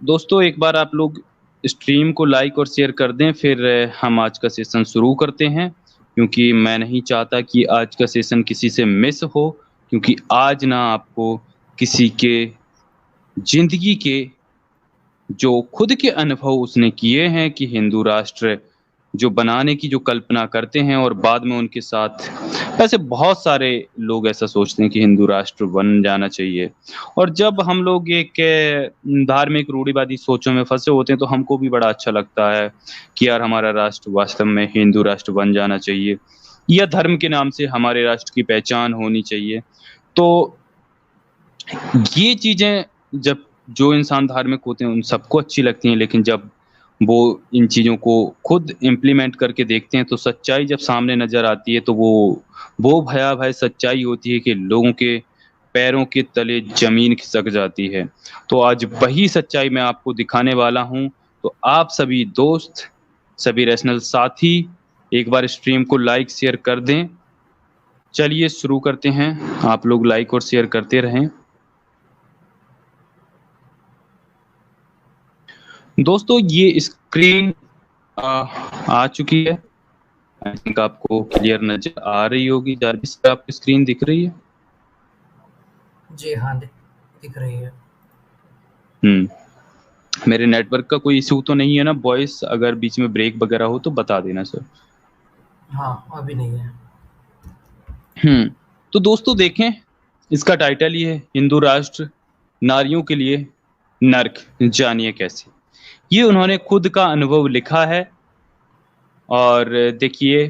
दोस्तों एक बार आप लोग स्ट्रीम को लाइक और शेयर कर दें फिर हम आज का सेशन शुरू करते हैं क्योंकि मैं नहीं चाहता कि आज का सेशन किसी से मिस हो क्योंकि आज ना आपको किसी के ज़िंदगी के जो खुद के अनुभव उसने किए हैं कि हिंदू राष्ट्र जो बनाने की जो कल्पना करते हैं और बाद में उनके साथ वैसे बहुत सारे लोग ऐसा सोचते हैं कि हिंदू राष्ट्र बन जाना चाहिए और जब हम लोग एक धार्मिक रूढ़िवादी सोचों में फँसे होते हैं तो हमको भी बड़ा अच्छा लगता है कि यार हमारा राष्ट्र वास्तव में हिंदू राष्ट्र बन जाना चाहिए या धर्म के नाम से हमारे राष्ट्र की पहचान होनी चाहिए। तो ये चीज़ें जब जो इंसान धार्मिक होते हैं उन सबको अच्छी लगती हैं, लेकिन जब वो इन चीज़ों को खुद इम्प्लीमेंट करके देखते हैं तो सच्चाई जब सामने नज़र आती है तो वो भयावह सच्चाई होती है कि लोगों के पैरों के तले ज़मीन खिसक जाती है। तो आज वही सच्चाई मैं आपको दिखाने वाला हूँ। तो आप सभी दोस्त, सभी रैशनल साथी एक बार स्ट्रीम को लाइक शेयर कर दें। चलिए शुरू करते हैं। आप लोग लाइक और शेयर करते रहें। दोस्तों ये स्क्रीन आ चुकी है। आई थिंक आपको क्लियर नज़र आ रही होगी। जारविस पे आपकी स्क्रीन दिख रही है? जी हाँ, दिख रही है। मेरे नेटवर्क का कोई इश्यू तो नहीं है ना? वॉइस अगर बीच में ब्रेक वगैरह हो तो बता देना सर। हाँ, अभी नहीं है। तो दोस्तों देखें, इसका टाइटल ही है हिंदू राष्ट्र नारियों के लिए नर्क, जानिए कैसे। ये उन्होंने खुद का अनुभव लिखा है और देखिए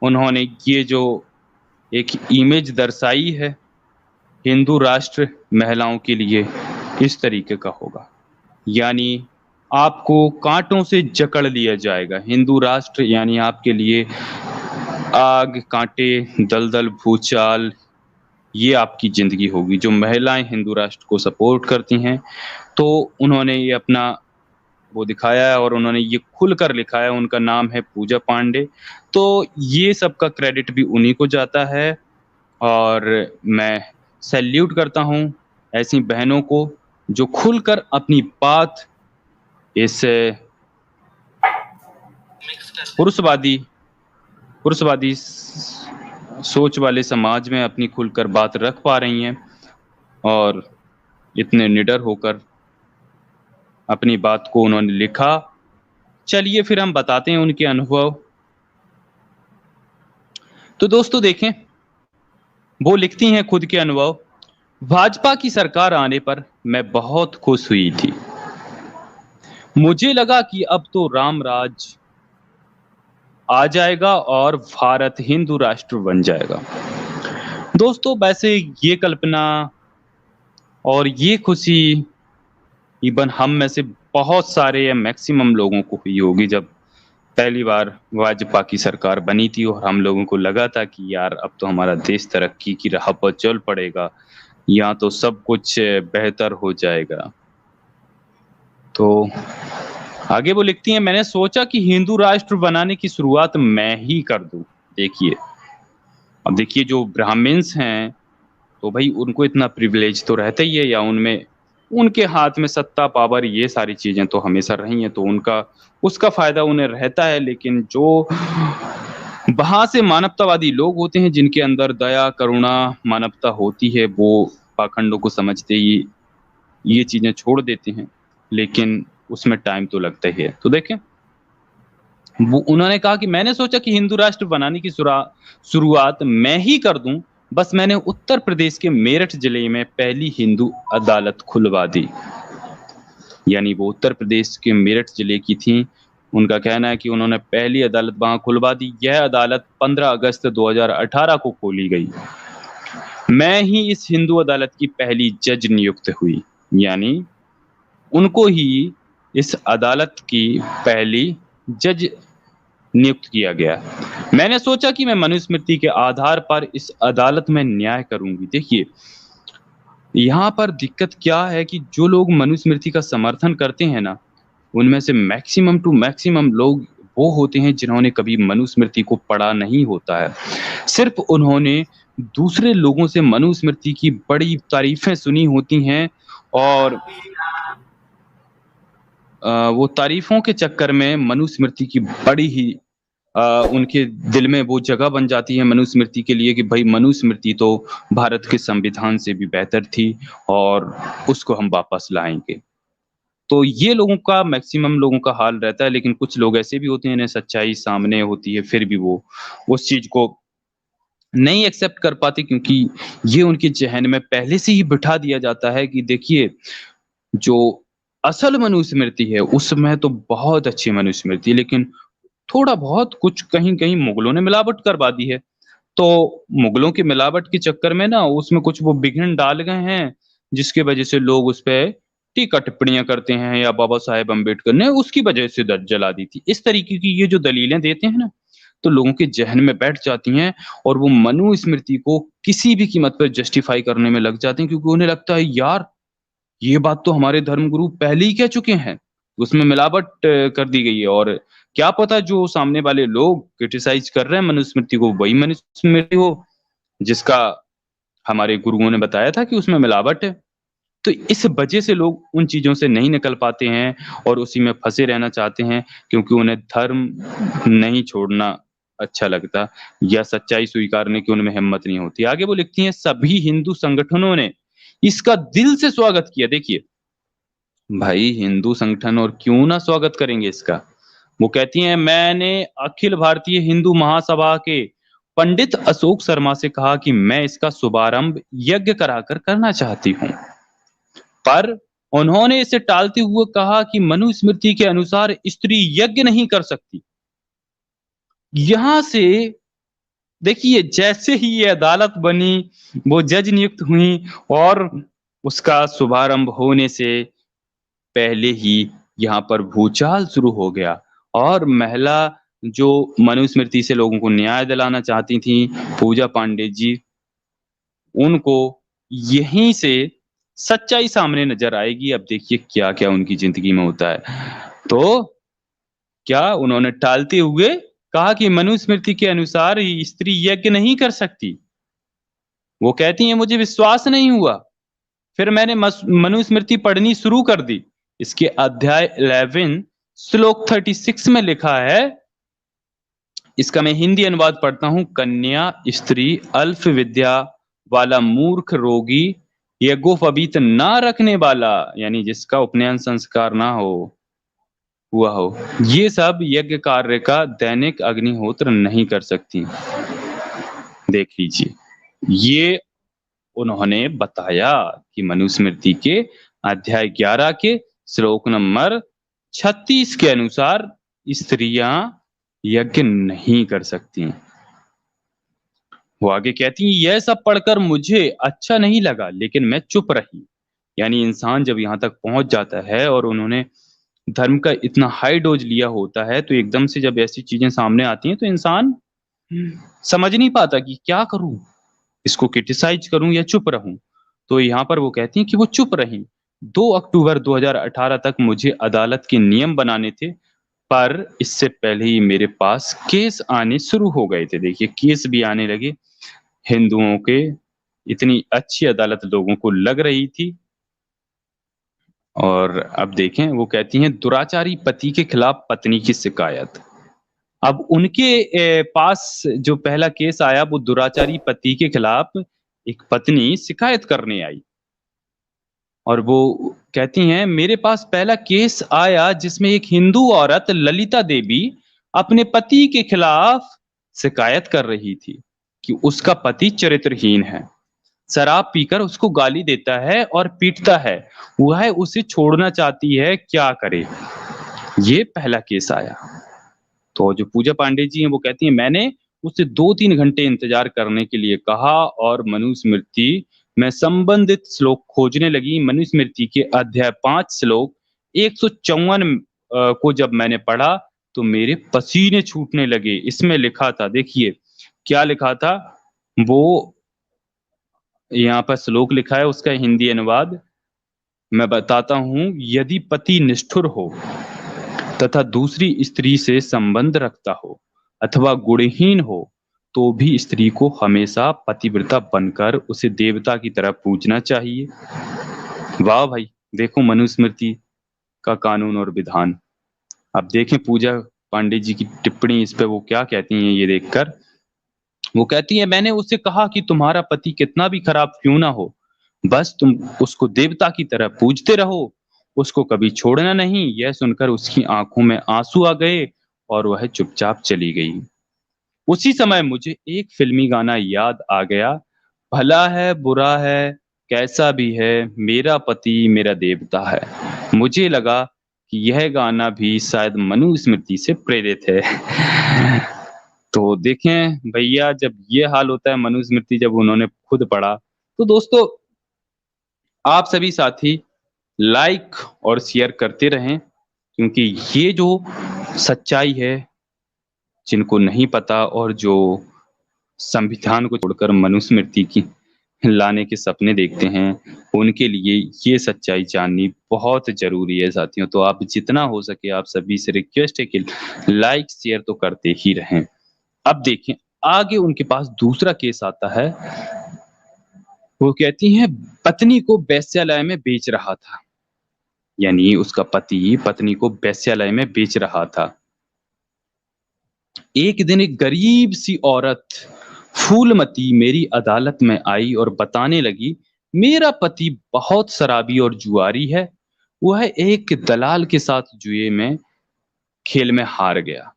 उन्होंने ये जो एक इमेज दर्शाई है हिंदू राष्ट्र महिलाओं के लिए इस तरीके का होगा। यानी आपको काँटों से जकड़ लिया जाएगा। हिंदू राष्ट्र यानी आपके लिए आग, काँटे, दलदल, भूचाल ये आपकी ज़िंदगी होगी। जो महिलाएँ हिंदू राष्ट्र को सपोर्ट करती हैं, तो उन्होंने ये अपना वो दिखाया है और उन्होंने ये खुलकर लिखा है। उनका नाम है पूजा पांडे। तो ये सब का क्रेडिट भी उन्हीं को जाता है और मैं सैल्यूट करता हूँ ऐसी बहनों को जो खुलकर अपनी बात इस पुरुषवादी पुरुषवादी सोच वाले समाज में अपनी खुलकर बात रख पा रही हैं और इतने निडर होकर अपनी बात को उन्होंने लिखा। चलिए फिर हम बताते हैं उनके अनुभव। तो दोस्तों देखें, वो लिखती हैं खुद के अनुभव। भाजपा की सरकार आने पर मैं बहुत खुश हुई थी। मुझे लगा कि अब तो राम राज आ जाएगा और भारत हिंदू राष्ट्र बन जाएगा। दोस्तों वैसे ये कल्पना और ये खुशी इवन हम में से बहुत सारे या मैक्सिमम लोगों को हुई होगी जब पहली बार भाजपा की सरकार बनी थी और हम लोगों को लगा था कि यार अब तो हमारा देश तरक्की की राह पर चल पड़ेगा, यहाँ तो सब कुछ बेहतर हो जाएगा। तो आगे वो लिखती हैं, मैंने सोचा कि हिंदू राष्ट्र बनाने की शुरुआत मैं ही कर दूं। देखिए, अब देखिए जो ब्राह्मण्स हैं तो भाई उनको इतना प्रिविलेज तो रहता ही है या उनमें उनके हाथ में सत्ता पावर ये सारी चीजें तो हमेशा रही हैं, तो उनका उसका फायदा उन्हें रहता है। लेकिन जो वहां से मानवतावादी लोग होते हैं जिनके अंदर दया, करुणा, मानवता होती है, वो पाखंडों को समझते ही ये चीजें छोड़ देते हैं, लेकिन उसमें टाइम तो लगता ही है। तो देखें, वो उन्होंने कहा कि मैंने सोचा कि हिंदू राष्ट्र बनाने की शुरुआत मैं ही कर दूं। बस मैंने उत्तर प्रदेश के मेरठ जिले में पहली हिंदू अदालत खुलवा दी। यानी वो उत्तर प्रदेश के मेरठ जिले की थी। उनका कहना है कि उन्होंने पहली अदालत वहां खुलवा दी। यह अदालत 15 अगस्त 2018 को खोली गई। मैं ही इस हिंदू अदालत की पहली जज नियुक्त हुई। यानी उनको ही इस अदालत की पहली जज नियुक्त किया गया। मैंने सोचा कि मैं मनुस्मृति के आधार पर इस अदालत में न्याय करूंगी। देखिए, यहाँ पर दिक्कत क्या है कि जो लोग मनुस्मृति का समर्थन करते हैं ना, उनमें से मैक्सिमम टू मैक्सिमम लोग वो होते हैं जिन्होंने कभी मनुस्मृति को पढ़ा नहीं होता है। सिर्फ उन्होंने दूसरे लोगों से मनुस्मृति की बड़ी तारीफें सुनी होती हैं और वो तारीफों के चक्कर में मनुस्मृति की बड़ी ही उनके दिल में वो जगह बन जाती है मनुस्मृति के लिए कि भाई मनुस्मृति तो भारत के संविधान से भी बेहतर थी और उसको हम वापस लाएँगे। तो ये लोगों का मैक्सिमम लोगों का हाल रहता है, लेकिन कुछ लोग ऐसे भी होते हैं जिन्हें सच्चाई सामने होती है, फिर भी वो उस चीज़ को नहीं एक्सेप्ट कर पाते क्योंकि ये उनके ज़हन में पहले से ही बिठा दिया जाता है कि देखिए, जो असल मनुस्मृति है, उसमें तो बहुत अच्छी मनुस्मृति है, लेकिन थोड़ा-बहुत कुछ कहीं-कहीं मुगलों ने मिलावट करवा दी है। तो मुगलों की मिलावट के चक्कर में ना उसमें कुछ वो विघ्न डाल गए हैं, जिसकी वजह से लोग उसपे टीका-टिप्पणियाँ करते हैं या बाबा साहेब अम्बेडकर ने उसकी वजह से द जला दी थी। इस तरीके की ये जो दलीलें देते हैं ना, तो लोगों के ज़हन में बैठ जाती हैं और वो मनुस्मृति को किसी भी कीमत पर जस्टिफ़ाई करने में लग जाते हैं क्योंकि उन्हें लगता है यार, ये बात तो हमारे धर्मगुरु पहले ही कह चुके हैं। उसमें मिलावट कर दी गई है और क्या पता जो सामने वाले लोग क्रिटिसाइज़ कर रहे हैं मनुस्मृति को, वही मनुस्मृति हो, जिसका हमारे गुरुओं ने बताया था कि उसमें मिलावट है। तो इस वजह से लोग उन चीज़ों से नहीं निकल पाते हैं और उसी में फँसे रहना चाहते हैं क्योंकि उन्हें धर्म नहीं छोड़ना अच्छा लगता या सच्चाई स्वीकारने की उनमें हिम्मत नहीं होती। आगे वो लिखती हैं, सभी हिंदू संगठनों ने इसका दिल से स्वागत किया। देखिए, भाई हिंदू संगठन और क्यों ना स्वागत करेंगे इसका। वो कहती हैं, मैंने अखिल भारतीय हिंदू महासभा के पंडित अशोक शर्मा से कहा कि मैं इसका शुभारंभ यज्ञ कराकर करना चाहती हूँ। पर उन्होंने इसे टालते हुए कहा कि मनुस्मृति के अनुसार स्त्री यज्ञ नहीं कर सकती। यहाँ से देखिए जैसे ही ये अदालत बनी, वो जज नियुक्त हुई और उसका शुभारंभ होने से पहले ही यहाँ पर भूचाल शुरू हो गया और महिला जो मनुस्मृति से लोगों को न्याय दिलाना चाहती थीं, पूजा पांडे जी, उनको यहीं से सच्चाई सामने नज़र आएगी। अब देखिए क्या-क्या उनकी ज़िंदगी में होता है। तो क्या उन्होंने टालते हुए कहा कि मनुस्मृति के अनुसार स्त्री यज्ञ नहीं कर सकती। वो कहती हैं मुझे विश्वास नहीं हुआ। फिर मैंने मनुस्मृति पढ़नी शुरू कर दी। इसके अध्याय 11 श्लोक 36 में लिखा है, इसका मैं हिंदी अनुवाद पढ़ता हूँ, कन्या, स्त्री, अल्प विद्या वाला, मूर्ख, रोगी, यज्ञोपवीत ना रखने वाला, यानी जिसका उपनयन संस्कार ना हुआ हो, ये सब यज्ञ कार्य का दैनिक अग्निहोत्र नहीं कर सकती। देख लीजिए, ये उन्होंने बताया कि मनुस्मृति के अध्याय 11 के श्लोक नंबर 36 के अनुसार स्त्रियां यज्ञ नहीं कर सकती। वो आगे कहती हैं, यह सब पढ़कर मुझे अच्छा नहीं लगा, लेकिन मैं चुप रही। यानी इंसान जब यहाँ तक पहुंच जाता है और उन्होंने धर्म का इतना हाई डोज लिया होता है, तो एकदम से जब ऐसी चीजें सामने आती हैं, तो इंसान समझ नहीं पाता कि क्या करूं, इसको क्रिटिसाइज करूं या चुप रहूं। तो यहाँ पर वो कहती हैं कि वो चुप रहीं। 2 अक्टूबर 2018 तक मुझे अदालत के नियम बनाने थे, पर इससे पहले ही मेरे पास केस आने शुरू हो गए थे। देखिए केस भी आने लगे हिंदुओं के, इतनी अच्छी अदालत लोगों को लग रही थी। और अब देखें वो कहती हैं, दुराचारी पति के खिलाफ पत्नी की शिकायत। अब उनके पास जो पहला केस आया वो दुराचारी पति के खिलाफ एक पत्नी शिकायत करने आई और वो कहती हैं, मेरे पास पहला केस आया जिसमें एक हिंदू औरत ललिता देवी अपने पति के खिलाफ शिकायत कर रही थी कि उसका पति चरित्रहीन है, शराब पीकर उसको गाली देता है और पीटता है, वह उसे छोड़ना चाहती है, क्या करे। ये पहला केस आया। तो जो पूजा पांडे जी हैं वो कहती हैं, मैंने उससे 2-3 घंटे इंतजार करने के लिए कहा और मनुस्मृति में संबंधित श्लोक खोजने लगी। मनुस्मृति के अध्याय 5 श्लोक 154 को जब मैंने पढ़ा तो मेरे पसीने छूटने लगे। इसमें लिखा था, देखिए क्या लिखा था, वो यहाँ पर श्लोक लिखा है, उसका हिंदी अनुवाद मैं बताता हूँ। यदि पति निष्ठुर हो तथा दूसरी स्त्री से संबंध रखता हो अथवा गुणहीन हो, तो भी स्त्री को हमेशा पतिव्रता बनकर उसे देवता की तरह पूजना चाहिए। वाह भाई, देखो मनुस्मृति का कानून और विधान। अब देखें पूजा पांडे जी की टिप्पणी इस पे वो क्या कहती हैं ये देखकर। वो कहती है, मैंने उससे कहा कि तुम्हारा पति कितना भी खराब क्यों ना हो, बस तुम उसको देवता की तरह पूजते रहो, उसको कभी छोड़ना नहीं। यह सुनकर उसकी आंखों में आंसू आ गए और वह चुपचाप चली गई। उसी समय मुझे एक फिल्मी गाना याद आ गया, भला है बुरा है कैसा भी है, मेरा पति मेरा देवता है। मुझे लगा कि यह गाना भी शायद मनुस्मृति से प्रेरित है। तो देखें भैया, जब ये हाल होता है मनुस्मृति जब उन्होंने खुद पढ़ा, तो दोस्तों आप सभी साथी लाइक और शेयर करते रहें, क्योंकि ये जो सच्चाई है, जिनको नहीं पता और जो संविधान को छोड़कर मनुस्मृति की लाने के सपने देखते हैं, उनके लिए ये सच्चाई जाननी बहुत ज़रूरी है साथियों। तो आप जितना हो सके आप सभी से रिक्वेस्ट है कि लाइक शेयर तो करते ही रहें। अब देखें आगे उनके पास दूसरा केस आता है। वो कहती हैं पत्नी को वेश्यालय में बेच रहा था, यानी उसका पति पत्नी को वेश्यालय में बेच रहा था। एक दिन एक गरीब सी औरत फूलमती मेरी अदालत में आई और बताने लगी, मेरा पति बहुत शराबी और जुआरी है, वह एक दलाल के साथ जुए में खेल में हार गया।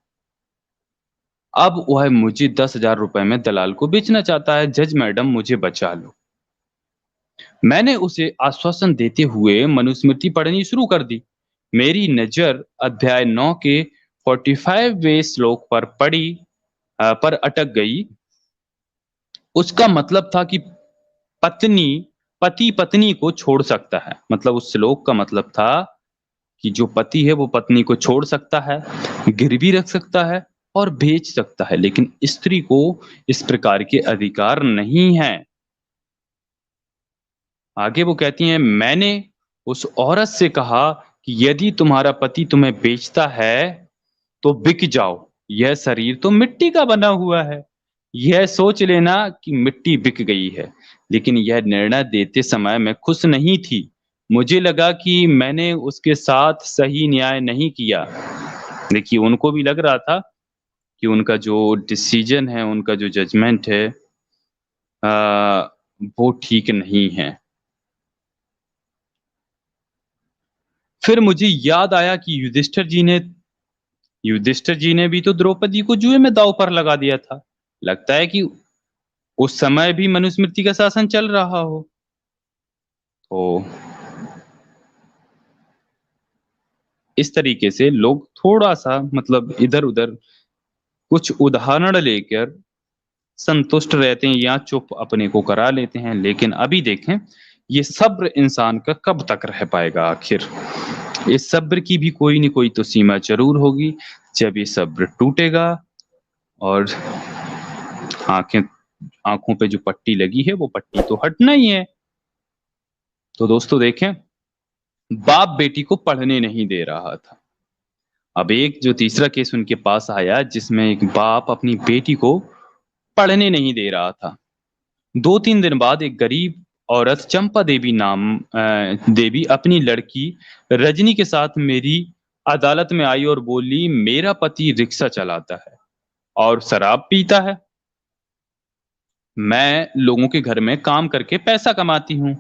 अब वह मुझे 10,000 रुपए में दलाल को बेचना चाहता है, जज मैडम मुझे बचा लो। मैंने उसे आश्वासन देते हुए मनुस्मृति पढ़नी शुरू कर दी। मेरी नजर अध्याय 9 के 45वें श्लोक पर पर अटक गई। उसका मतलब था कि पत्नी पति पत्नी को छोड़ सकता है। मतलब उस श्लोक का मतलब था कि जो पति है वो पत्नी को छोड़ सकता है, गिरवी रख सकता है और बेच सकता है, लेकिन स्त्री को इस प्रकार के अधिकार नहीं है। आगे वो कहती हैं, मैंने उस औरत से कहा कि यदि तुम्हारा पति तुम्हें बेचता है तो बिक जाओ, यह शरीर तो मिट्टी का बना हुआ है, यह सोच लेना कि मिट्टी बिक गई है। लेकिन यह निर्णय देते समय मैं खुश नहीं थी। मुझे लगा कि मैंने उसके साथ सही न्याय नहीं किया। देखिए उनको भी लग रहा था कि उनका जो डिसीजन है, उनका जो जजमेंट है वो ठीक नहीं है। फिर मुझे याद आया कि युधिष्ठिर जी ने भी तो द्रौपदी को जुए में दांव पर लगा दिया था। लगता है कि उस समय भी मनुस्मृति का शासन चल रहा हो। तो इस तरीके से लोग थोड़ा-सा मतलब इधर-उधर कुछ उदाहरण लेकर संतुष्ट रहते हैं या चुप अपने को करा लेते हैं। लेकिन अभी देखें, ये सब्र इंसान का कब तक रह पाएगा आखिर? इस सब्र की भी कोई न कोई तो सीमा ज़रूर होगी। जब ये सब्र टूटेगा और आँखें आँखों पे जो पट्टी लगी है, वो पट्टी तो हटना ही है। तो दोस्तों देखें, बाप बेटी को पढ़ने नहीं दे रहा था। अब एक जो तीसरा केस उनके पास आया, जिसमें एक बाप अपनी बेटी को पढ़ने नहीं दे रहा था। 2-3 दिन बाद एक गरीब औरत चंपा देवी अपनी लड़की रजनी के साथ मेरी अदालत में आई और बोली, मेरा पति रिक्शा चलाता है और शराब पीता है। मैं लोगों के घर में काम करके पैसा कमाती हूँ।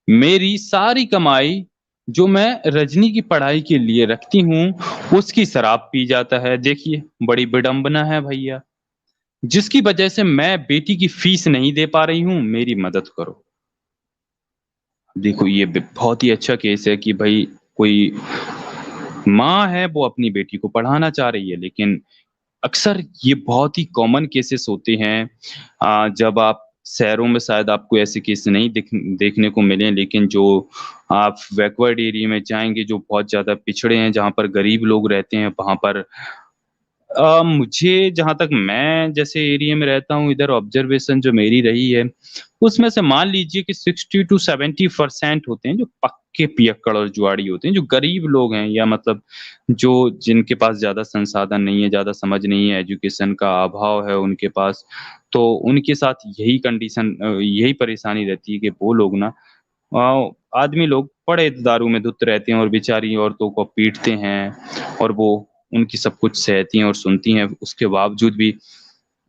मेरी सारी कमाई जो मैं रजनी की पढ़ाई के लिए रखती हूँ, उसकी शराब पी जाता है। देखिए, बड़ी विडंबना है भैया। जिसकी वजह से मैं बेटी की फीस नहीं दे पा रही हूँ, मेरी मदद करो। देखो ये बहुत ही अच्छा केस है कि भाई कोई माँ है वो अपनी बेटी को पढ़ाना चाह रही है, लेकिन अक्सर ये बहुत ही कॉमन केसेस होते हैं। जब आप शहरों में शायद आपको ऐसे केस नहीं देखने को मिले, लेकिन जो आप बैकवर्ड एरिया में जाएँगे, जो बहुत ज़्यादा पिछड़े हैं, जहाँ पर गरीब लोग रहते हैं, वहाँ पर मुझे जहाँ तक मैं जैसे एरिया में रहता हूँ, इधर ऑब्जर्वेशन जो मेरी रही है, उसमें से मान लीजिए कि 60 टू 70% होते हैं जो पक्के पियक्कड़ और जुआड़ी होते हैं, जो गरीब लोग हैं या मतलब जो जिनके पास ज़्यादा संसाधन नहीं है, ज़्यादा समझ नहीं है, एजुकेशन का अभाव है उनके पास, तो उनके साथ यही कंडीशन यही परेशानी रहती है कि वो लोग ना आदमी लोग बड़े दारू में धुत रहते हैं और बेचारी औरतों को पीटते हैं और वो उनकी सब कुछ सहती हैं और सुनती हैं, उसके बावजूद भी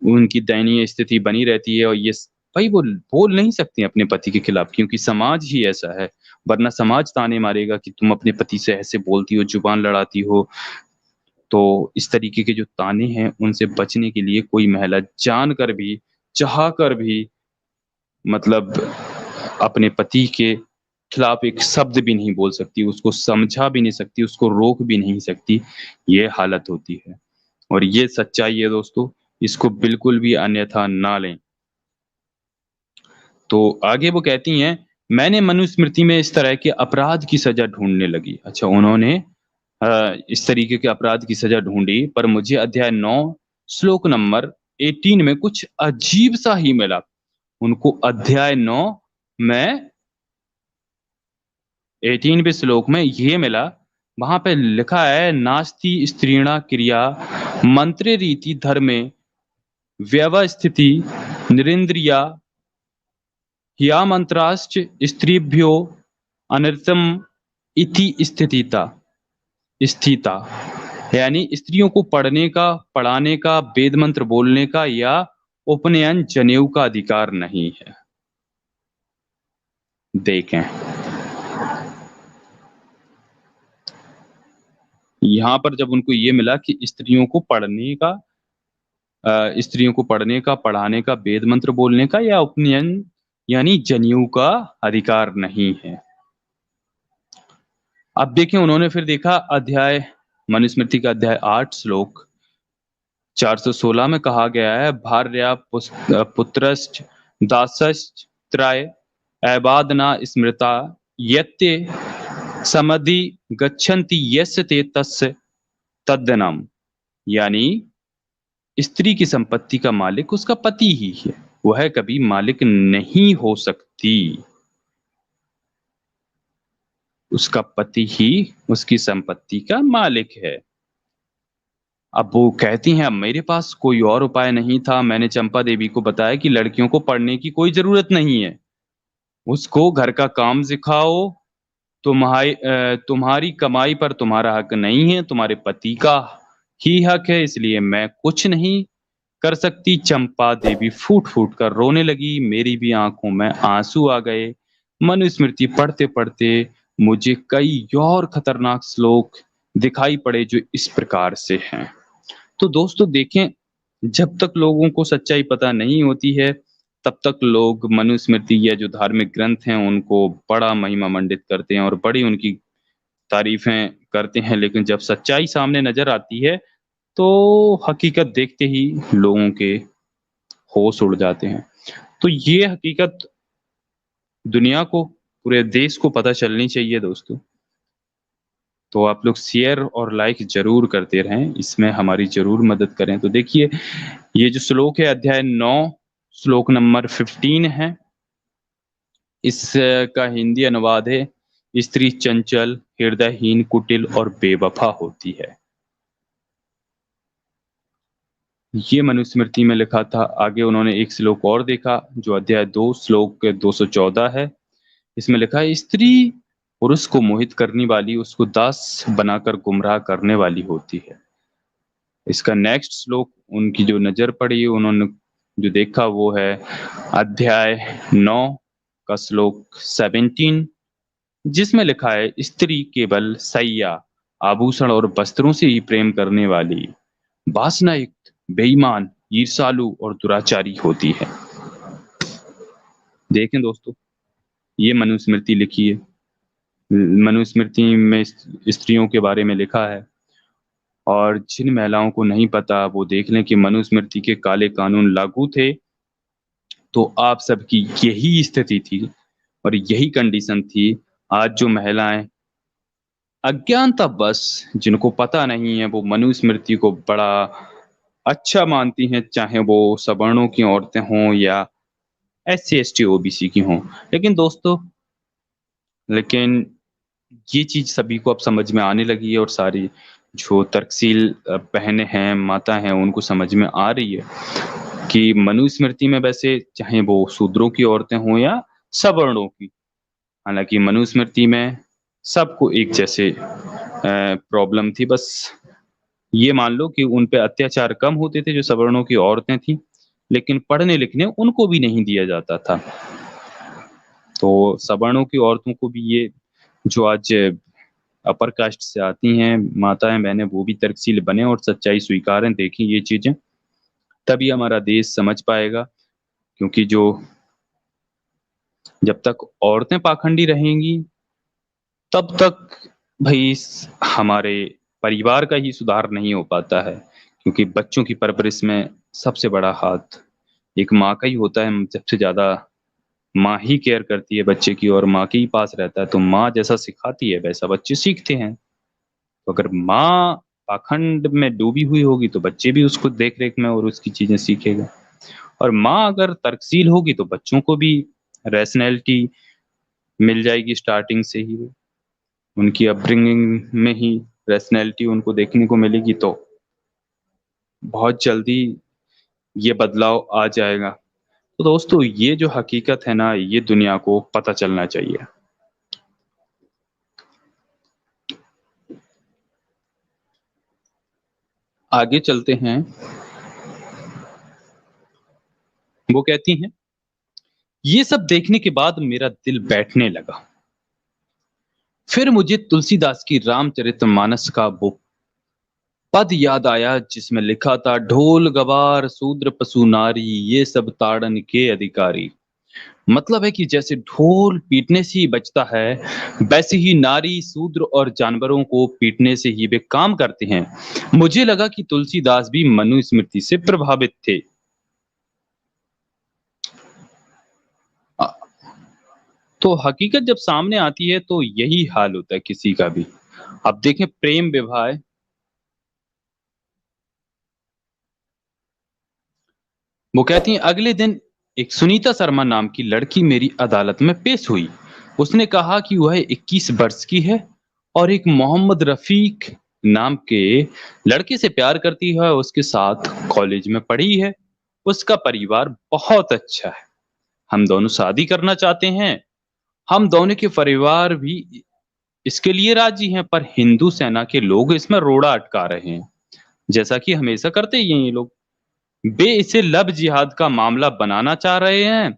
उनकी दयनीय स्थिति बनी रहती है और भाई वो बोल नहीं सकती अपने पति के खिलाफ क्योंकि समाज ही ऐसा है, वरना समाज ताने मारेगा कि तुम अपने पति से ऐसे बोलती हो, जुबान लड़ाती हो। तो इस तरीके के जो ताने हैं, उनसे बचने के लिए कोई महिला जानकर भी, चाहकर भी मतलब अपने पति के खिलाफ एक शब्द भी नहीं बोल सकती, उसको समझा भी नहीं सकती, उसको रोक भी नहीं सकती, ये हालत होती है। और ये सच्चाई है दोस्तों, इसको बिल्कुल भी अन्यथा ना लें। तो आगे वो कहती हैं, मैंने मनुस्मृति में इस तरह के अपराध की सज़ा ढूँढने लगी। अच्छा उन्होंने इस तरीके के अपराध की सज़ा ढूँढी, पर मुझे अध्याय 9 श्लोक नंबर 18 में कुछ अजीब-सा ही मिला। उनको अध्याय 9 में 18वें श्लोक में ये मिला, वहाँ पे लिखा है नास्ति स्त्रीणा क्रिया मंत्रे रीति धर्मे व्यवस्थिति निरिंद्रिया ह्यामंत्राश्च स्त्रीभ्यो अनृतम इति स्थिता यानी स्त्रियों को पढ़ने का, पढ़ाने का, वेद मंत्र बोलने का या उपनयन जनेऊ का अधिकार नहीं है। देखें यहाँ पर जब उनको ये मिला कि स्त्रियों को पढ़ने का पढ़ाने का, वेद मंत्र बोलने का या उपनयन यानी जनेऊ का अधिकार नहीं है। अब देखें उन्होंने फिर देखा अध्याय मनुस्मृति का अध्याय 8 श्लोक 416 में कहा गया है भार्या पुत्रश्च दासश्च त्राय ऐबादना स्मृता यत्ते समधि गच्छन्ति यस्य ते तस्य तद्दनम यानी स्त्री की संपत्ति का मालिक उसका पति ही है, वह कभी मालिक नहीं हो सकती। उसका पति ही उसकी संपत्ति का मालिक है। अब वो कहती हैं अब मेरे पास कोई और उपाय नहीं था, मैंने चंपा देवी को बताया कि लड़कियों को पढ़ने की कोई जरूरत नहीं है, उसको घर का काम सिखाओ, तुम्हारी कमाई पर तुम्हारा हक नहीं है, तुम्हारे पति का ही हक है, इसलिए मैं कुछ नहीं कर सकती। चंपा देवी फूट फूट कर रोने लगी, मेरी भी आंखों में आंसू आ गए। मनुस्मृति पढ़ते पढ़ते मुझे कई और खतरनाक श्लोक दिखाई पड़े जो इस प्रकार से हैं। तो दोस्तों देखें, जब तक लोगों को सच्चाई पता नहीं होती है, तब तक लोग मनुस्मृति या जो धार्मिक ग्रंथ हैं उनको बड़ा महिमा मंडित करते हैं और बड़ी उनकी तारीफें करते हैं, लेकिन जब सच्चाई सामने नजर आती है तो हकीकत देखते ही लोगों के होश उड़ जाते हैं। तो ये हकीकत दुनिया को, पूरे देश को पता चलनी चाहिए दोस्तों। तो आप लोग शेयर और लाइक जरूर करते रहें, इसमें हमारी जरूर मदद करें। तो देखिए ये जो श्लोक है अध्याय 9 श्लोक नंबर 15 है, इसका हिंदी अनुवाद है स्त्री चंचल, हृदयहीन, कुटिल और बेवफा होती है। ये मनुस्मृति में लिखा था। आगे उन्होंने एक श्लोक और देखा जो अध्याय 2 श्लोक 214 है। इसमें लिखा है स्त्री पुरुष को मोहित करने वाली, उसको दास बनाकर गुमराह करने वाली होती है। इसका नेक्स्ट श्लोक उनकी जो नजर पड़ी, उन्होंने जो देखा वो है अध्याय 9 का श्लोक 17, जिसमें लिखा है स्त्री केवल सैया, आभूषण और वस्त्रों से ही प्रेम करने वाली, वासनायुक्त, बेईमान, ईर्ष्यालु और दुराचारी होती है। देखें दोस्तों, ये मनुस्मृति लिखी है। मनुस्मृति में स्त्रियों के बारे में लिखा है, और जिन महिलाओं को नहीं पता वो देख लें कि मनुस्मृति के काले कानून लागू थे तो आप सबकी यही स्थिति थी और यही कंडीशन थी। आज जो महिलाएं अज्ञानता बस, जिनको पता नहीं है, वो मनुस्मृति को बड़ा अच्छा मानती हैं, चाहे वो सवर्णों की औरतें हों या SC ST OBC की हों। लेकिन ये चीज सभी को अब समझ में आने लगी है और सारी जो तर्कशील बहनें हैं, माता हैं, उनको समझ में आ रही है कि मनुस्मृति में वैसे चाहे वो शूद्रों की औरतें हों या सवर्णों की, हालांकि मनुस्मृति में सबको एक जैसे प्रॉब्लम थी, बस ये मान लो कि उन पे अत्याचार कम होते थे जो सवर्णों की औरतें थी, लेकिन पढ़ने लिखने उनको भी नहीं दिया जाता था। तो सवर्णों की औरतों को भी ये जो आज अपर कास्ट से आती हैं माताएं बहनें, वो भी तर्कशील बने और सच्चाई स्वीकारें, देखें ये चीजें, तभी हमारा देश समझ पाएगा। क्योंकि जो जब तक औरतें पाखंडी रहेंगी तब तक भाई हमारे परिवार का ही सुधार नहीं हो पाता है। क्योंकि बच्चों की परवरिश में सबसे बड़ा हाथ एक माँ का ही होता है। सबसे ज्यादा माँ ही केयर करती है बच्चे की और माँ के ही पास रहता है, तो माँ जैसा सिखाती है वैसा बच्चे सीखते हैं। तो अगर माँ पाखंड में डूबी हुई होगी तो बच्चे भी उसको देख रेख में और उसकी चीजें सीखेगा। और माँ अगर तर्कशील होगी तो बच्चों को भी रैशनैलिटी मिल जाएगी स्टार्टिंग से ही। उनकी अपब्रिंगिंग में ही रैशनैलिटी उनको देखने को मिलेगी, तो बहुत जल्दी ये बदलाव आ जाएगा। तो दोस्तों ये जो हकीकत है ना, ये दुनिया को पता चलना चाहिए। आगे चलते हैं। वो कहती हैं, ये सब देखने के बाद मेरा दिल बैठने लगा। फिर मुझे तुलसीदास की रामचरितमानस का वो पद याद आया जिसमें लिखा था, ढोल गवार शूद्र पशु नारी ये सब ताड़न के अधिकारी। मतलब है कि जैसे ढोल पीटने से ही बजता है, वैसे ही नारी शूद्र और जानवरों को पीटने से ही वे काम करते हैं। मुझे लगा कि तुलसीदास भी मनुस्मृति से प्रभावित थे। अ, तो हकीकत जब सामने आती है तो यही हाल होता है किसी का भी। अब देखें प्रेम विवाह, वो कहती हैं, अगले दिन एक सुनीता शर्मा नाम की लड़की मेरी अदालत में पेश हुई। उसने कहा कि वह 21 वर्ष की है और एक मोहम्मद रफीक नाम के लड़के से प्यार करती है, उसके साथ कॉलेज में पढ़ी है। उसका परिवार बहुत अच्छा है। हम दोनों शादी करना चाहते हैं। हम दोनों के परिवार भी इसके लिए राजी हैं, पर हिंदू सेना के लोग इसमें रोड़ा अटका रहे हैं, जैसा कि हमेशा करते ही हैं ये लोग। वे इसे लव जिहाद का मामला बनाना चाह रहे हैं।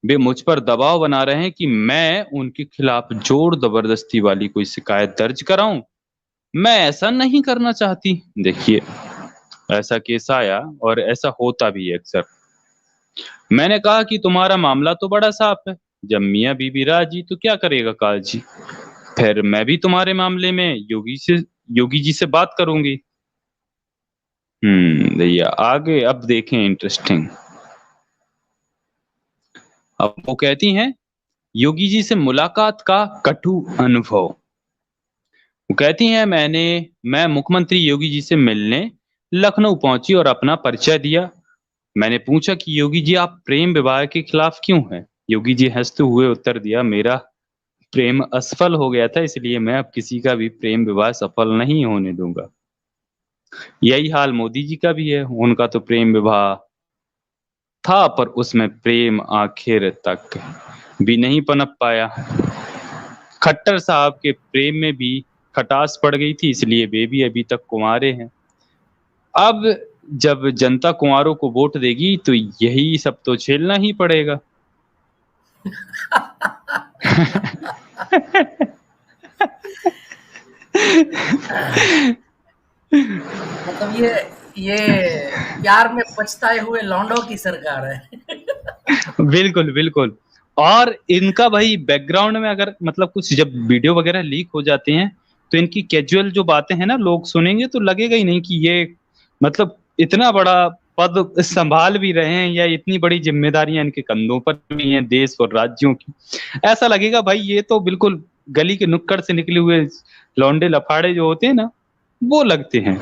वे मुझ पर दबाव बना रहे हैं कि मैं उनके खिलाफ जोर जबरदस्ती वाली कोई शिकायत दर्ज कराऊं। मैं ऐसा नहीं करना चाहती। देखिए, ऐसा केस आया और ऐसा होता भी है अक्सर। मैंने कहा कि तुम्हारा मामला तो बड़ा साफ है, जब मियाँ बीबी राजी तो क्या करेगा काजी। फिर मैं भी तुम्हारे मामले में योगी जी से बात करूंगी। भैया आगे अब देखें इंटरेस्टिंग। अब वो कहती हैं, योगी जी से मुलाकात का कटु अनुभव। वो कहती हैं, मैं मुख्यमंत्री योगी जी से मिलने लखनऊ पहुंची और अपना परिचय दिया। मैंने पूछा कि योगी जी आप प्रेम विवाह के खिलाफ क्यों हैं। योगी जी हंसते हुए उत्तर दिया, मेरा प्रेम असफल हो गया था, इसलिए मैं अब किसी का भी प्रेम विवाह सफल नहीं होने दूंगा। यही हाल मोदी जी का भी है। उनका तो प्रेम विवाह था पर उसमें प्रेम आखिर तक भी नहीं पनप पाया। खट्टर साहब के प्रेम में भी खटास पड़ गई थी, इसलिए वे भी अभी तक कुंवारे हैं। अब जब जनता कुंवारों को वोट देगी तो यही सब तो झेलना ही पड़ेगा। मतलब ये प्यार में पछताए हुए लौंडों की सरकार है। बिल्कुल बिल्कुल। और इनका भाई बैकग्राउंड में अगर मतलब कुछ जब वीडियो वगैरह लीक हो जाते हैं तो इनकी कैजुअल जो बातें हैं ना, लोग सुनेंगे तो लगेगा ही नहीं कि ये मतलब इतना बड़ा पद संभाल भी रहे हैं या इतनी बड़ी जिम्मेदारियां इनके कंधों पर भी हैं देश और राज्यों की। ऐसा लगेगा भाई ये तो बिल्कुल गली के नुक्कड़ से निकले हुए लौंडे लफाड़े जो होते हैं ना, वो लगते हैं।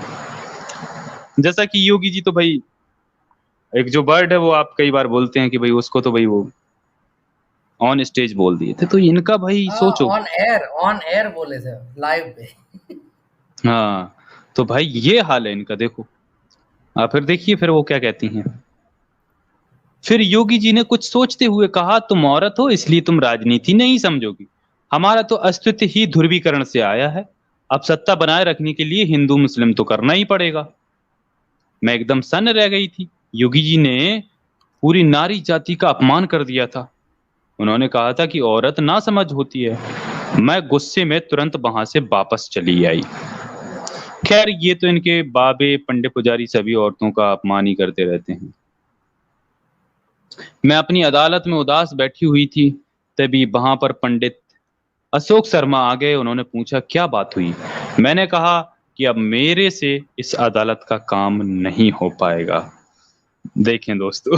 जैसा कि योगी जी तो भाई एक जो वर्ड है वो आप कई बार बोलते हैं कि भाई उसको तो भाई वो ऑन स्टेज बोल दिए थे, तो इनका भाई सोचो। ऑन एयर बोले थे लाइव पे। हाँ, तो भाई ये हाल है इनका, देखो। आप फिर देखिए फिर वो क्या कहती हैं। फिर योगी जी ने कुछ सोचते हुए कहा, तुम औरत हो इसलिए तुम राजनीति नहीं समझोगी। हमारा तो अस्तित्व ही ध्रुवीकरण से आया है। अब सत्ता बनाए रखने के लिए हिंदू मुस्लिम तो करना ही पड़ेगा। मैं एकदम सन्न रह गई थी। योगी जी ने पूरी नारी जाति का अपमान कर दिया था। उन्होंने कहा था कि औरत ना समझ होती है। मैं गुस्से में तुरंत वहां से वापस चली आई। खैर, ये तो इनके बाबे पंडित पुजारी सभी औरतों का अपमान ही करते रहते हैं। मैं अपनी अदालत में उदास बैठी हुई थी, तभी वहां पर पंडित अशोक शर्मा आ गए। उन्होंने पूछा, क्या बात हुई? मैंने कहा कि अब मेरे से इस अदालत का काम नहीं हो पाएगा। देखें दोस्तों,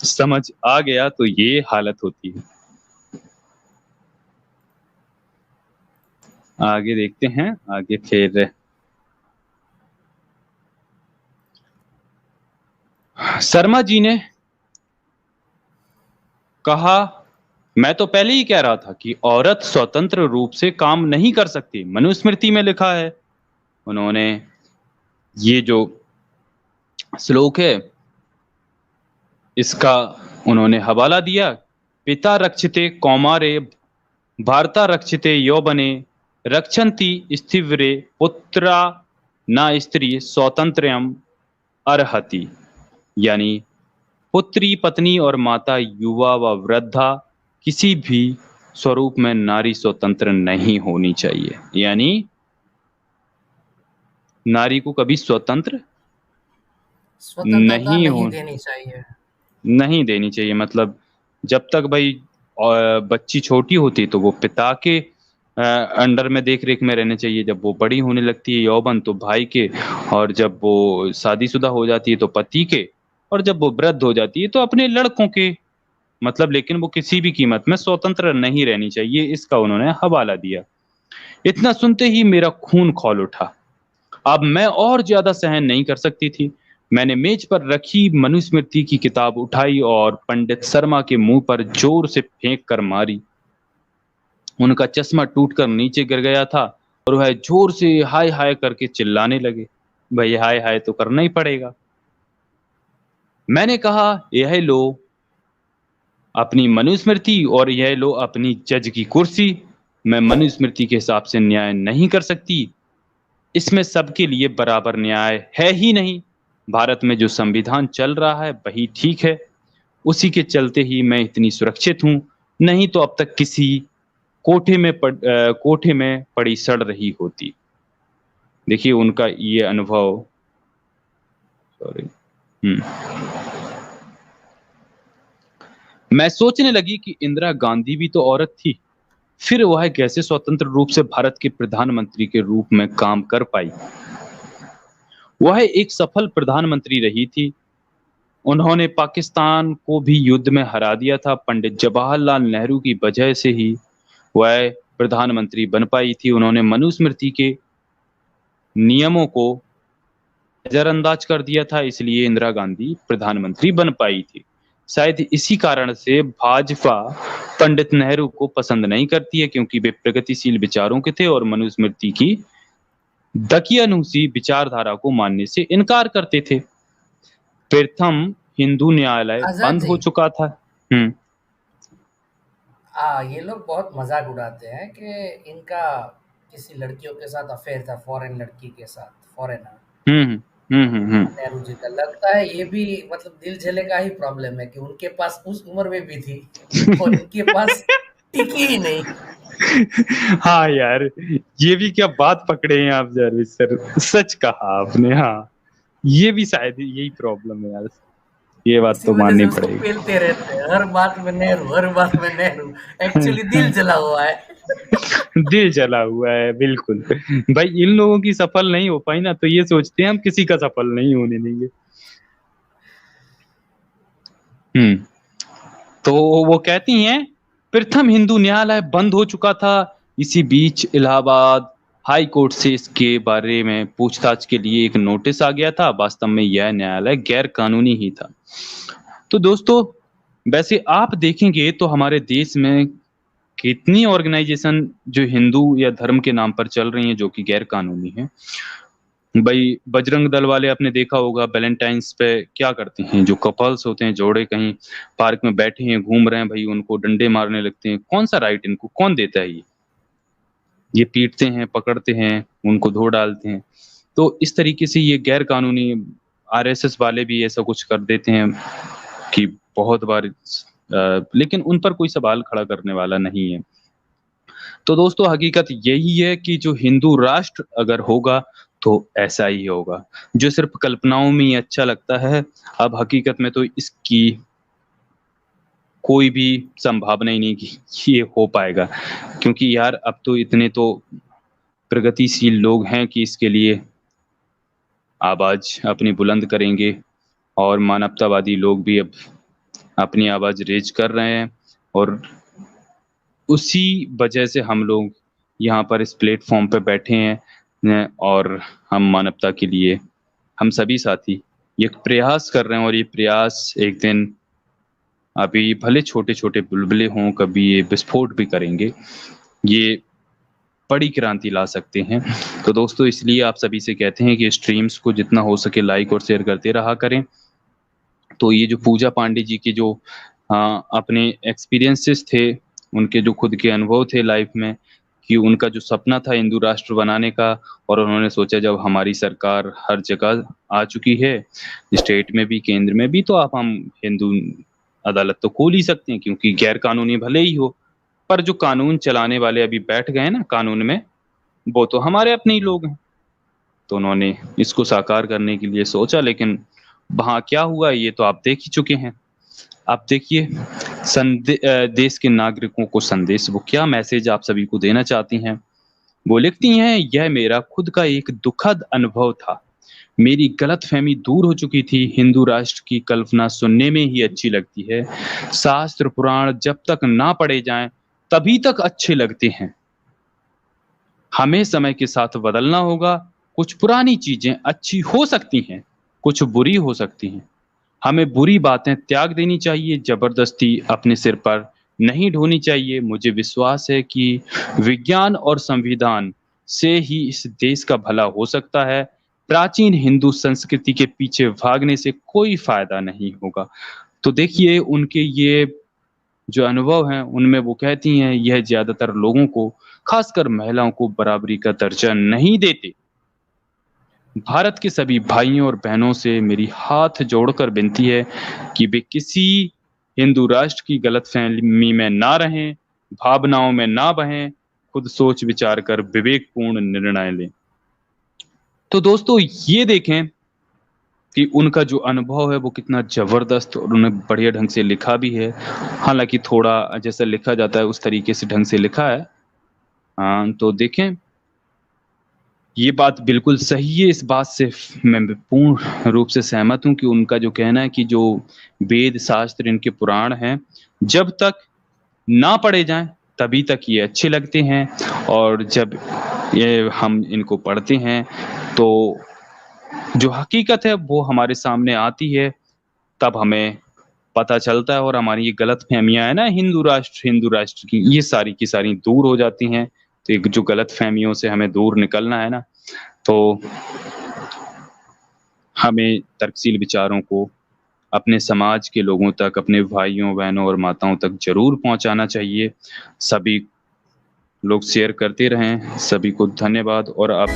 समझ आ गया तो ये हालत होती है। आगे देखते हैं। आगे फिर शर्मा जी ने कहा, मैं तो पहले ही कह रहा था कि औरत स्वतंत्र रूप से काम नहीं कर सकती, मनुस्मृति में लिखा है। उन्होंने ये जो श्लोक है इसका उन्होंने हवाला दिया। पिता रक्षिते कौमारे भारता रक्षिते यौवने रक्षन्ति स्थिवरे पुत्रा न स्त्री स्वातंत्र्यम अर्हति। यानी पुत्री, पत्नी और माता, युवा व वृद्धा किसी भी स्वरूप में नारी स्वतंत्र नहीं होनी चाहिए। यानी नारी को कभी स्वतंत्र स्वतंत्रता नहीं नहीं हो देनी चाहिए। नहीं देनी चाहिए। मतलब जब तक भाई बच्ची छोटी होती है तो वो पिता के अंडर में देख रेख में रहने चाहिए। जब वो बड़ी होने लगती है यौवन तो भाई के, और जब वो शादीशुदा हो जाती है तो पति के, और जब वो वृद्ध हो जाती है तो अपने लड़कों के। मतलब लेकिन वो किसी भी कीमत में स्वतंत्र नहीं रहनी चाहिए, इसका उन्होंने हवाला दिया। इतना सुनते ही मेरा खून खौल उठा। अब मैं और ज्यादा सहन नहीं कर सकती थी। मैंने मेज पर रखी मनुस्मृति की किताब उठाई और पंडित शर्मा के मुंह पर जोर से फेंक कर मारी। उनका चश्मा टूटकर नीचे गिर गया था और वह जोर से हाय हाय करके चिल्लाने लगे। भाई हाय हाय तो करना ही पड़ेगा। मैंने कहा, यह लो अपनी मनुस्मृति और यह लो अपनी जज की कुर्सी। मैं मनुस्मृति के हिसाब से न्याय नहीं कर सकती। इसमें सबके लिए बराबर न्याय है ही नहीं। भारत में जो संविधान चल रहा है वही ठीक है। उसी के चलते ही मैं इतनी सुरक्षित हूँ। नहीं तो अब तक किसी कोठे में पड़ी सड़ रही होती। देखिए उनका ये अनुभव। सॉरी। मैं सोचने लगी कि इंदिरा गांधी भी तो औरत थी, फिर वह कैसे स्वतंत्र रूप से भारत के प्रधानमंत्री के रूप में काम कर पाई। वह एक सफल प्रधानमंत्री रही थी। उन्होंने पाकिस्तान को भी युद्ध में हरा दिया था। पंडित जवाहरलाल नेहरू की वजह से ही वह प्रधानमंत्री बन पाई थी। उन्होंने मनुस्मृति के नियमों को नजरअंदाज कर दिया था, इसलिए इंदिरा गांधी प्रधानमंत्री बन पाई थी। शायद इसी कारण से भाजपा पंडित नेहरू को पसंद नहीं करती है, क्योंकि वे प्रगतिशील विचारों के थे और मनुस्मृति की दकियानूसी विचारधारा को मानने से इनकार करते थे। प्रथम हिंदू न्यायालय आजाद बंद जी, हो चुका था। ये लोग बहुत मजाक उड़ाते हैं कि इनका किसी लड़कियों के साथ अफेयर था, फॉरेन लड़की के साथ, फॉरेनर हम्म हम्म। नेहरू जी का। लगता है ये भी मतलब दिल जले का ही प्रॉब्लम है कि उनके पास उस उम्र में भी थी और इनके पास टिकी ही नहीं। हाँ यार, ये भी क्या बात पकड़े हैं आप जारविस सर। सच कहा आपने। हाँ, ये भी शायद यही प्रॉब्लम है यार। ये बात इसी तो वजह से माननी उसको पड़ेगी। पेलते रहते हैं, हर बात में नेहरू, हर बात में नेहरू। एक्चुअली दिल जला हुआ है। दिल जला हुआ है, बिल्कुल। भाई इन लोगों की सफल नहीं हो पाई ना, तो ये सोचते हैं हम किसी का सफल नहीं होने देंगे। तो वो कहती हैं, प्रथम हिंदू न्यायालय बंद हो चुका था। इसी बीच इलाहाबाद हाई कोर्ट से इसके बारे में पूछताछ के लिए एक नोटिस आ गया था। वास्तव में यह न्यायालय गैर कानूनी ही था। तो दोस्तों, वैसे आप देखेंगे तो हमारे देश में कितनी ऑर्गेनाइजेशन जो हिंदू या धर्म के नाम पर चल रही हैं, जो कि गैर कानूनी है। भाई बजरंग दल वाले आपने देखा होगा वैलेंटाइन्स पे क्या करते हैं, जो कपल्स होते हैं, जोड़े कहीं पार्क में बैठे हैं, घूम रहे हैं, भाई उनको डंडे मारने लगते हैं। कौन सा राइट इनको कौन देता है ये पीटते हैं, पकड़ते हैं, उनको धो डालते हैं। तो इस तरीके से ये गैर कानूनी आरएसएस वाले भी ऐसा कुछ कर देते हैं कि बहुत बार लेकिन उन पर कोई सवाल खड़ा करने वाला नहीं है। तो दोस्तों हकीकत यही है कि जो हिंदू राष्ट्र अगर होगा तो ऐसा ही होगा। जो सिर्फ़ कल्पनाओं में ही अच्छा लगता है, अब हकीकत में तो इसकी कोई भी संभावना ही नहीं कि ये हो पाएगा। क्योंकि यार अब तो इतने तो प्रगतिशील लोग हैं कि इसके लिए आवाज़ अपनी बुलंद करेंगे और मानवतावादी लोग भी अब अपनी आवाज़ रेज़ कर रहे हैं और उसी वजह से हम लोग यहाँ पर इस प्लेटफ़ॉर्म पे बैठे हैं और हम मानवता के लिए हम सभी साथी ये प्रयास कर रहे हैं और ये प्रयास एक दिन अभी भले छोटे-छोटे बुलबुले हों, कभी ये विस्फोट भी करेंगे। ये बड़ी क्रांति ला सकते हैं। तो दोस्तों इसलिए आप सभी से कहते हैं कि स्ट्रीम्स को जितना हो सके लाइक और शेयर करते रहा करें। तो ये जो पूजा पांडे जी के जो अपने एक्सपीरियंसेस थे, उनके जो खुद के अनुभव थे लाइफ में कि उनका जो सपना था हिंदू राष्ट्र बनाने का और उन्होंने सोचा जब हमारी सरकार हर जगह आ चुकी है, स्टेट में भी, केंद्र में भी, तो अब हम हिंदू अदालत तो खोल ही सकते हैं क्योंकि गैर कानूनी भले ही हो, पर जो कानून चलाने वाले अभी बैठ गए हैं ना कानून में, वो तो हमारे अपने ही लोग हैं। तो उन्होंने इसको साकार करने के लिए सोचा लेकिन वहाँ क्या हुआ ये तो आप देख ही चुके हैं। आप देखिए देश के नागरिकों को संदेश वो क्या मैसेज आप सभी को देना चाहती हैं। वो लिखती हैं, यह मेरा खुद का एक दुखद अनुभव था। मेरी गलतफ़हमी दूर हो चुकी थी, हिंदू राष्ट्र की कल्पना सुनने में ही अच्छी लगती है। शास्त्र पुराण जब तक ना पढ़े जाएँ, तभी तक अच्छे लगते हैं। हमें समय के साथ बदलना होगा, कुछ पुरानी चीज़ें अच्छी हो सकती हैं, कुछ बुरी हो सकती हैं। हमें बुरी बातें त्याग देनी चाहिए, ज़बरदस्ती अपने सिर पर नहीं ढोनी चाहिए। मुझे विश्वास है कि विज्ञान और संविधान से ही इस देश का भला हो सकता है। प्राचीन हिंदू संस्कृति के पीछे भागने से कोई फ़ायदा नहीं होगा। तो देखिए उनके ये जो अनुभव हैं, उनमें वो कहती हैं यह ज़्यादातर लोगों को, खासकर महिलाओं को बराबरी का दर्जा नहीं देते। भारत के सभी भाइयों और बहनों से मेरी हाथ जोड़कर विनती है कि वे किसी हिंदू राष्ट्र की गलतफ़हमी में ना रहें, भावनाओं में ना बहें, खुद सोच विचार कर विवेकपूर्ण निर्णय लें। तो दोस्तों ये देखें कि उनका जो अनुभव है वो कितना ज़बरदस्त और उन्होंने बढ़िया ढंग से लिखा भी है। हालाँकि थोड़ा जैसा लिखा जाता है उस तरीके से ढंग से लिखा है। तो देखें ये बात बिल्कुल सही है, इस बात से मैं पूर्ण रूप से सहमत हूँ कि उनका जो कहना है कि जो वेद, शास्त्र, इनके पुराण हैं, जब तक ना पढ़े जाएँ, तभी तक ये अच्छे लगते हैं और जब ये हम इनको पढ़ते हैं, तो जो हकीकत है वो हमारे सामने आती है, तब हमें पता चलता है और हमारी ये गलतफ़हमियाँ हैं ना हिंदू राष्ट्र की, ये सारी की सारी दूर हो जाती हैं। तो एक जो गलतफ़हमियों से हमें दूर निकलना है ना, तो हमें तर्कशील विचारों को अपने समाज के लोगों तक, अपने भाइयों, बहनों और माताओं तक ज़रूर पहुँचाना चाहिए। सभी लोग शेयर करते रहें। सभी को धन्यवाद और आप